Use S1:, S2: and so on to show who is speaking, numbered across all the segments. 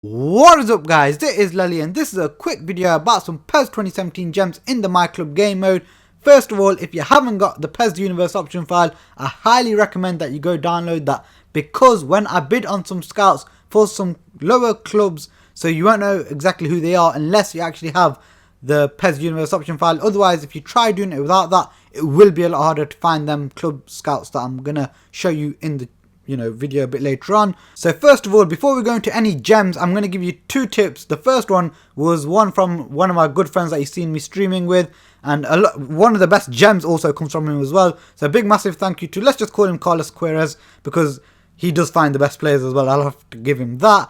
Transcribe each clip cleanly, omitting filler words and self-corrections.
S1: What is up guys, this is Lily and this is a quick video about some PES 2017 gems in the myClub game mode. First of all, if you haven't got the PES Universe option file, I highly recommend that you go download that, because when I bid on some scouts for some lower clubs, so you won't know exactly who they are unless you actually have the PES Universe option file. Otherwise, if you try doing it without that, it will be a lot harder to find them club scouts that I'm gonna show you in the video a bit later on. So first of all, before we go into any gems, I'm going to give you two tips. The first one was one from one of my good friends that you've seen me streaming with, and one of the best gems also comes from him as well. So a big massive thank you to, let's just call him Carlos Queiroz, because he does find the best players as well. I'll have to give him that.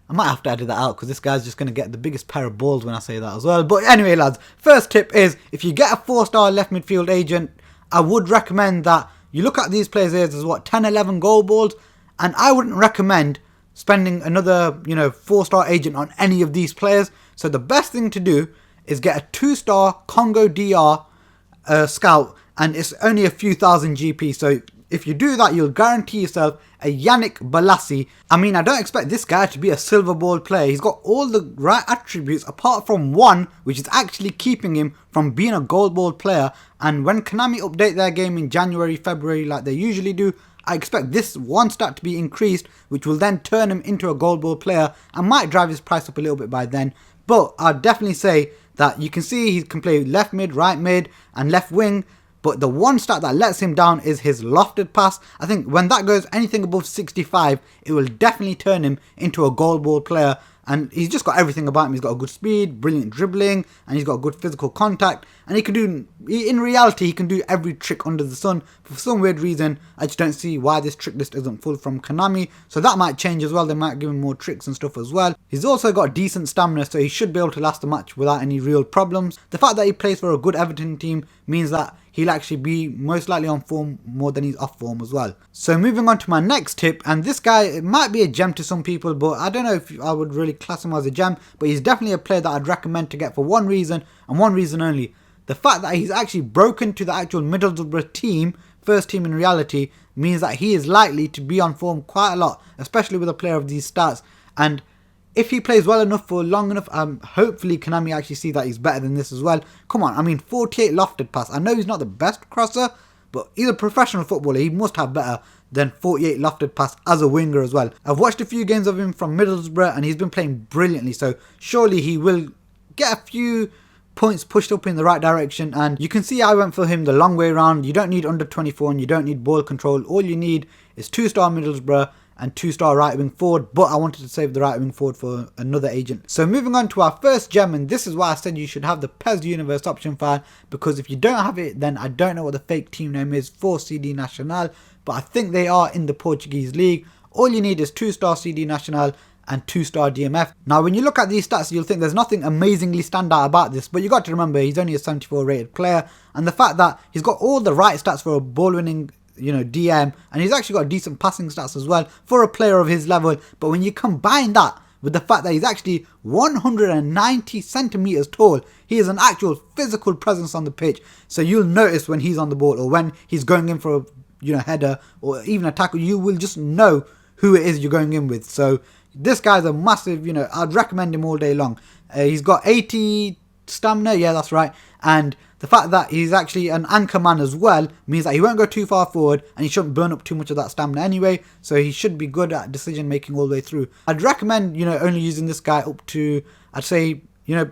S1: I might have to edit that out because this guy's just going to get the biggest pair of balls when I say that as well. But anyway lads, first tip is, if you get a 4-star left midfield agent, I would recommend that you look at these players here as what, 10-11 goal balls, and I wouldn't recommend spending another 4-star agent on any of these players. So the best thing to do is get a 2-star Congo DR scout, and it's only a few thousand GP. So if you do that, you'll guarantee yourself a Yannick Bolasie. I mean, I don't expect this guy to be a silver ball player. He's got all the right attributes apart from one, which is actually keeping him from being a gold ball player. And when Konami update their game in January, February like they usually do, I expect this one stat to be increased, which will then turn him into a gold ball player and might drive his price up a little bit by then. But I'd definitely say that you can see he can play left mid, right mid and left wing. But the one stat that lets him down is his lofted pass. I think when that goes anything above 65, it will definitely turn him into a goal ball player. And he's just got everything about him. He's got a good speed, brilliant dribbling, and he's got good physical contact. And he can do, in reality, he can do every trick under the sun. For some weird reason, I just don't see why this trick list isn't full from Konami. So that might change as well. They might give him more tricks and stuff as well. He's also got decent stamina, so he should be able to last a match without any real problems. The fact that he plays for a good Everton team means that he'll actually be most likely on form more than he's off form as well. So moving on to my next tip, and this guy, it might be a gem to some people, but I don't know if I would really class him as a gem, but he's definitely a player that I'd recommend to get for one reason, and one reason only. The fact that he's actually broken to the actual Middlesbrough team, first team in reality, means that he is likely to be on form quite a lot, especially with a player of these stats. And if he plays well enough for long enough, hopefully Konami actually see that he's better than this as well. Come on, I mean 48 lofted pass. I know he's not the best crosser, but he's a professional footballer. He must have better than 48 lofted pass as a winger as well. I've watched a few games of him from Middlesbrough and he's been playing brilliantly. So surely he will get a few points pushed up in the right direction. And you can see I went for him the long way around. You don't need under 24 and you don't need ball control. All you need is 2-star Middlesbrough and 2-star right wing forward, but I wanted to save the right wing forward for another agent. So moving on to our first gem, and this is why I said you should have the PES Universe option file, because if you don't have it, then I don't know what the fake team name is for CD Nacional, but I think they are in the Portuguese league. All you need is 2-star CD Nacional and 2-star DMF. Now when you look at these stats, you'll think there's nothing amazingly standout about this, but you got to remember he's only a 74 rated player, and the fact that he's got all the right stats for a ball winning DM, and he's actually got decent passing stats as well for a player of his level. But when you combine that with the fact that he's actually 190 centimeters tall, he is an actual physical presence on the pitch. So you'll notice when he's on the ball or when he's going in for a header or even a tackle, you will just know who it is you're going in with. So this guy's a massive, I'd recommend him all day long. He's got 80 stamina, yeah, that's right, and the fact that he's actually an anchor man as well means that he won't go too far forward and he shouldn't burn up too much of that stamina anyway, so he should be good at decision making all the way through. I'd recommend only using this guy up to, I'd say,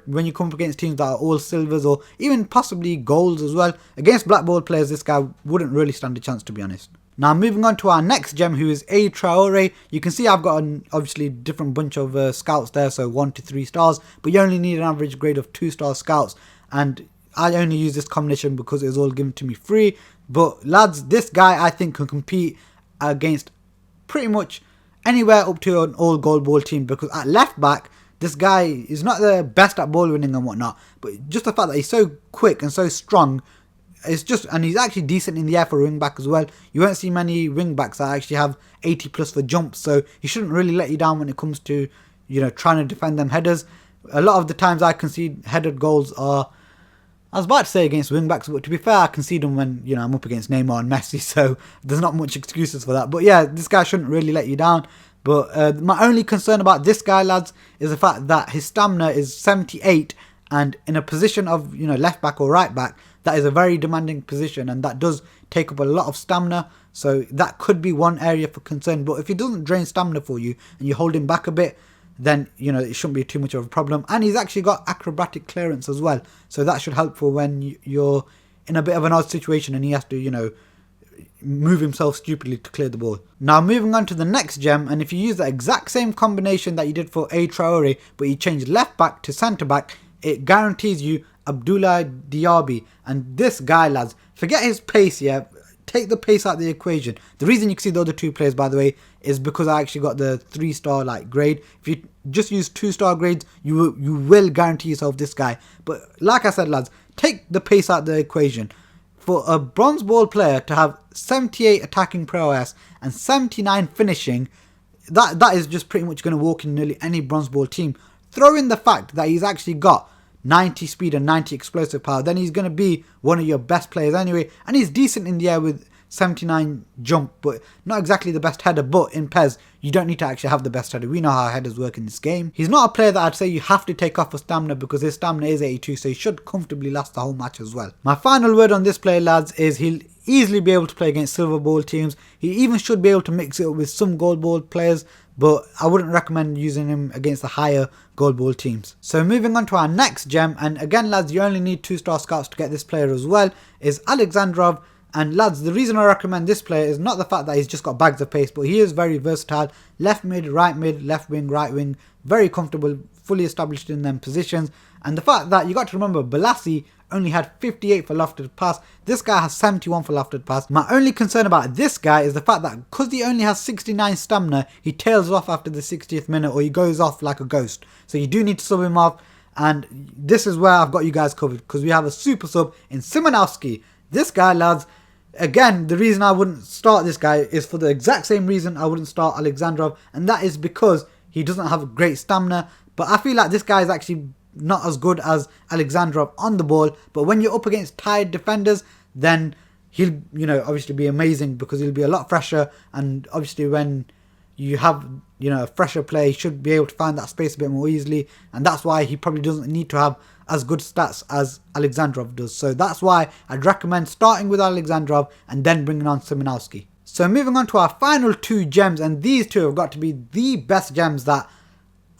S1: when you come up against teams that are all silvers or even possibly golds as well. Against black ball players, this guy wouldn't really stand a chance, to be honest. Now moving on to our next gem, who is a Traoré. You can see I've got an obviously different bunch of scouts there, so 1 to 3 stars, but you only need an average grade of 2-star scouts, and I only use this combination because it was all given to me free. But lads, this guy I think can compete against pretty much anywhere up to an all gold ball team, because at left back, this guy is not the best at ball winning and whatnot, but just the fact that he's so quick and so strong, and he's actually decent in the air for a wing back as well. You won't see many wing backs that actually have 80 plus for jumps, so he shouldn't really let you down when it comes to trying to defend them headers. A lot of the times I concede headed goals are, I was about to say against wing backs, but to be fair, I concede them when I'm up against Neymar and Messi, so there's not much excuses for that. But yeah, this guy shouldn't really let you down. But my only concern about this guy, lads, is the fact that his stamina is 78, and in a position of, you know, left back or right back, that is a very demanding position, and that does take up a lot of stamina. So that could be one area for concern. But if he doesn't drain stamina for you and you hold him back a bit, then, you know, it shouldn't be too much of a problem. And he's actually got acrobatic clearance as well, so that should help for when you're in a bit of an odd situation and he has to, you know, move himself stupidly to clear the ball. Now moving on to the next gem, and if you use the exact same combination that you did for Traoré, but you change left back to centre back, it guarantees you Abdullah Diaby. And this guy, lads, forget his pace, yeah, take the pace out of the equation. The reason you can see the other two players, by the way, is because I actually got the 3-star like grade. If you just use 2-star grades, you will guarantee yourself this guy. But like I said, lads, take the pace out of the equation. For a bronze ball player to have 78 attacking prowess and 79 finishing, that is just pretty much going to walk in nearly any bronze ball team. Throw in the fact that he's actually got 90 speed and 90 explosive power, then he's going to be one of your best players anyway. And he's decent in the air with 79 jump, but not exactly the best header. But in PES, you don't need to actually have the best header. We know how headers work in this game. He's not a player that I'd say you have to take off for stamina, because his stamina is 82, so he should comfortably last the whole match as well. My final word on this player, lads, is he'll easily be able to play against silver ball teams. He even should be able to mix it up with some gold ball players, but I wouldn't recommend using him against the higher gold ball teams. So moving on to our next gem, and again, lads, you only need 2-star scouts to get this player as well, is Alexandrov. And lads, the reason I recommend this player is not the fact that he's just got bags of pace, but he is very versatile. Left mid, left wing, right wing, very comfortable, fully established in them positions. And the fact that you got to remember, Bolasie only had 58 for lofted pass. This guy has 71 for lofted pass. My only concern about this guy is the fact that because he only has 69 stamina, he tails off after the 60th minute, or he goes off like a ghost. So you do need to sub him off. And this is where I've got you guys covered, because we have a super sub in Szymanowski. This guy, lads, again, the reason I wouldn't start this guy is for the exact same reason I wouldn't start Alexandrov, and that is because he doesn't have great stamina. But I feel like this guy is actually not as good as Alexandrov on the ball, but when you're up against tired defenders, then he'll, you know, obviously be amazing, because he'll be a lot fresher. And obviously when you have, you know, a fresher player, he should be able to find that space a bit more easily, and that's why he probably doesn't need to have as good stats as Alexandrov does. So that's why I'd recommend starting with Alexandrov and then bringing on Szymanowski. So moving on to our final two gems, and these two have got to be the best gems that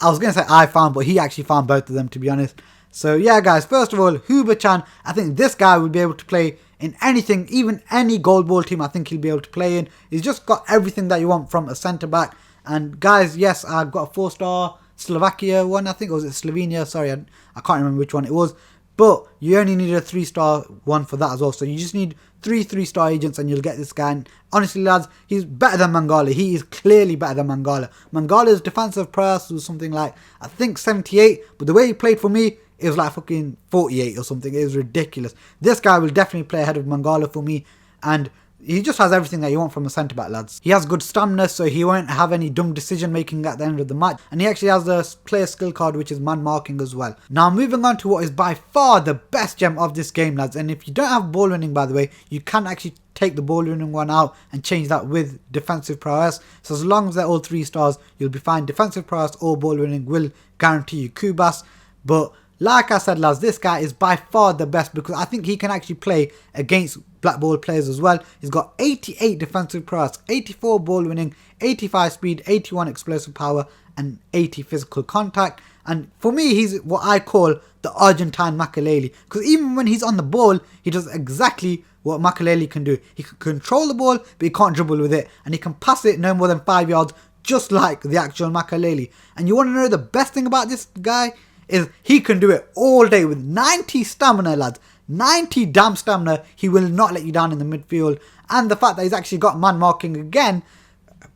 S1: I was going to say I found, but he actually found both of them, to be honest. So yeah, guys, first of all, Hubocan. I think this guy will be able to play in anything, even any gold ball team I think he'll be able to play in. He's just got everything that you want from a centre back. And guys, yes, I've got a 4-star Slovakia one, I think, or was it Slovenia? Sorry, I can't remember which one it was. But you only need a 3-star one for that as well. So you just need 3-star agents and you'll get this guy. And honestly, lads, he's better than Mangala. He is clearly better than Mangala. Mangala's defensive prowess was something like, I think 78. But the way he played for me, it was like fucking 48 or something. It was ridiculous. This guy will definitely play ahead of Mangala for me. And he just has everything that you want from a centre-back, lads. He has good stamina, so he won't have any dumb decision-making at the end of the match. And he actually has the player skill card, which is man-marking as well. Now, moving on to what is by far the best gem of this game, lads. And if you don't have ball winning, by the way, you can actually take the ball winning one out and change that with defensive prowess. So as long as they're all 3 stars, you'll be fine. Defensive prowess or ball winning will guarantee you Kubas. But like I said, lads, this guy is by far the best, because I think he can actually play against black ball players as well. He's got 88 defensive prowess, 84 ball winning, 85 speed, 81 explosive power, and 80 physical contact. And for me, he's what I call the Argentine Makelele, because even when he's on the ball, he does exactly what Makelele can do. He can control the ball, but he can't dribble with it, and he can pass it no more than 5 yards, just like the actual Makelele. And you want to know the best thing about this guy? Is he can do it all day with 90 stamina, lads. 90 damn stamina. He will not let you down in the midfield. And the fact that he's actually got man marking again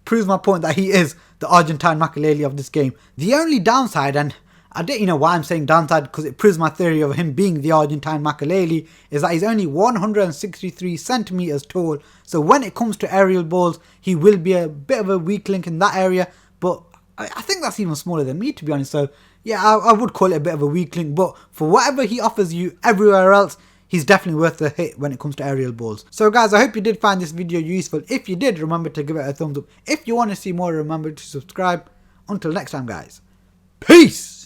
S1: proves my point that he is the Argentine Makelele of this game. The only downside, and I don't know why I'm saying downside, because it proves my theory of him being the Argentine Makelele, is that he's only 163 centimeters tall. So when it comes to aerial balls, he will be a bit of a weak link in that area. But I think that's even smaller than me, to be honest. So yeah, I would call it a bit of a weak link, but for whatever he offers you everywhere else, he's definitely worth the hit when it comes to aerial balls. So guys, I hope you did find this video useful. If you did, remember to give it a thumbs up. If you want to see more, remember to subscribe. Until next time guys, peace!